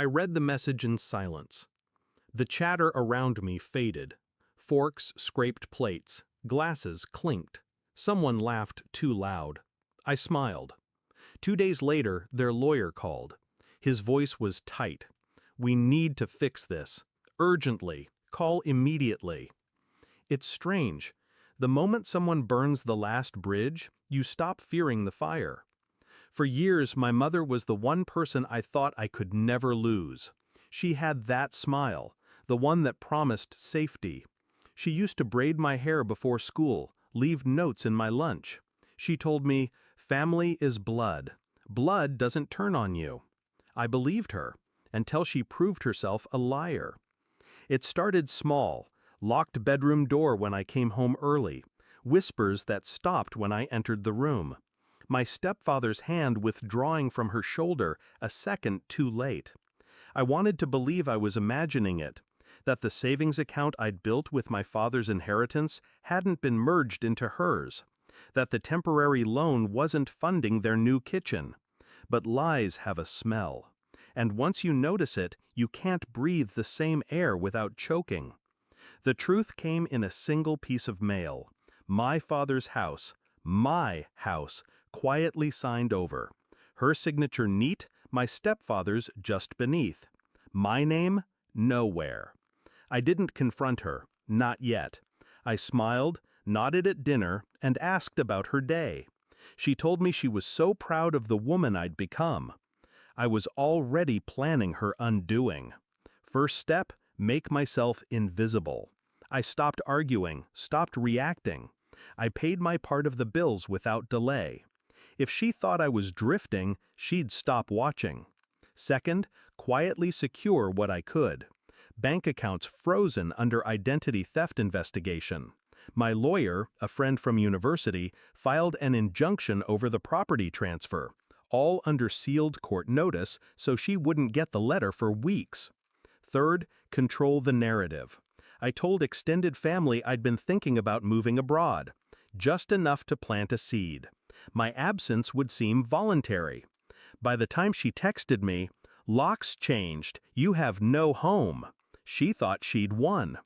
I read the message in silence. The chatter around me faded. Forks scraped plates, glasses clinked. Someone laughed too loud. I smiled. 2 days later, their lawyer called. His voice was tight. "We need to fix this. Urgently. Call immediately." It's strange. The moment someone burns the last bridge, you stop fearing the fire. For years, my mother was the one person I thought I could never lose. She had that smile, the one that promised safety. She used to braid my hair before school, leave notes in my lunch. She told me, "Family is blood. Blood doesn't turn on you." I believed her, until she proved herself a liar. It started small, locked bedroom door when I came home early, whispers that stopped when I entered the room. My stepfather's hand withdrawing from her shoulder a second too late. I wanted to believe I was imagining it, that the savings account I'd built with my father's inheritance hadn't been merged into hers, that the temporary loan wasn't funding their new kitchen. But lies have a smell, and once you notice it, you can't breathe the same air without choking. The truth came in a single piece of mail. My father's house, my house, quietly signed over. Her signature neat, my stepfather's just beneath. My name, nowhere. I didn't confront her, not yet. I smiled, nodded at dinner, and asked about her day. She told me she was so proud of the woman I'd become. I was already planning her undoing. First step, make myself invisible. I stopped arguing, stopped reacting. I paid my part of the bills without delay. If she thought I was drifting, she'd stop watching. Second, quietly secure what I could. Bank accounts frozen under identity theft investigation. My lawyer, a friend from university, filed an injunction over the property transfer, all under sealed court notice so she wouldn't get the letter for weeks. Third, control the narrative. I told extended family I'd been thinking about moving abroad, just enough to plant a seed. My absence would seem voluntary. By the time she texted me, "Locks changed, you have no home," she thought she'd won.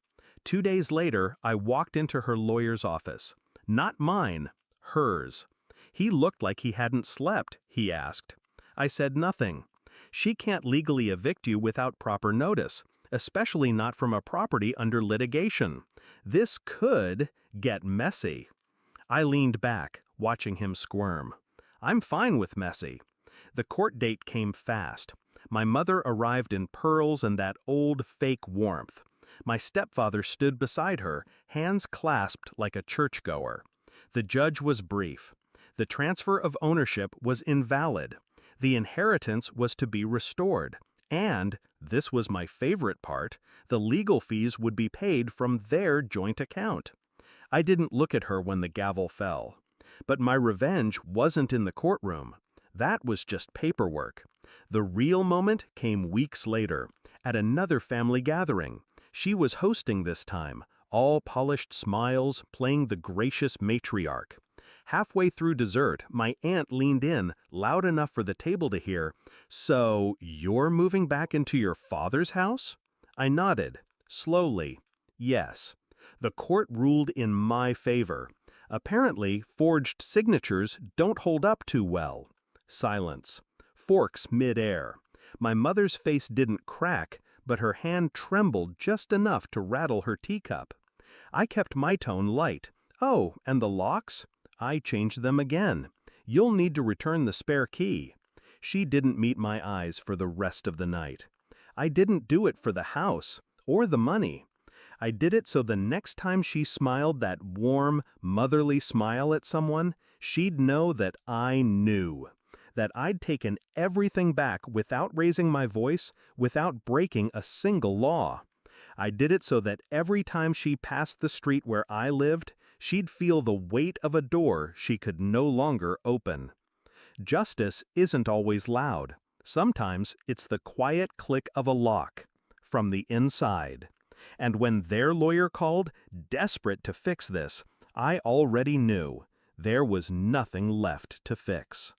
2 days later, I walked into her lawyer's office. Not mine, hers. He looked like he hadn't slept, he asked. I said nothing. She can't legally evict you without proper notice, especially not from a property under litigation. This could get messy. I leaned back, watching him squirm. I'm fine with messy. The court date came fast. My mother arrived in pearls and that old fake warmth. My stepfather stood beside her, hands clasped like a churchgoer. The judge was brief. The transfer of ownership was invalid. The inheritance was to be restored. And, this was my favorite part, the legal fees would be paid from their joint account. I didn't look at her when the gavel fell. But my revenge wasn't in the courtroom. That was just paperwork. The real moment came weeks later, at another family gathering. She was hosting this time, all polished smiles, playing the gracious matriarch. Halfway through dessert, my aunt leaned in, loud enough for the table to hear, "So, you're moving back into your father's house?" I nodded, slowly. Yes. The court ruled in my favor. Apparently, forged signatures don't hold up too well. Silence. Forks mid-air. My mother's face didn't crack, but her hand trembled just enough to rattle her teacup. I kept my tone light. "Oh, and the locks? I changed them again. You'll need to return the spare key." She didn't meet my eyes for the rest of the night. I didn't do it for the house, or the money. I did it so the next time she smiled that warm, motherly smile at someone, she'd know that I knew. That I'd taken everything back without raising my voice, without breaking a single law. I did it so that every time she passed the street where I lived, she'd feel the weight of a door she could no longer open. Justice isn't always loud. Sometimes it's the quiet click of a lock, from the inside. And when their lawyer called, desperate to fix this, I already knew there was nothing left to fix.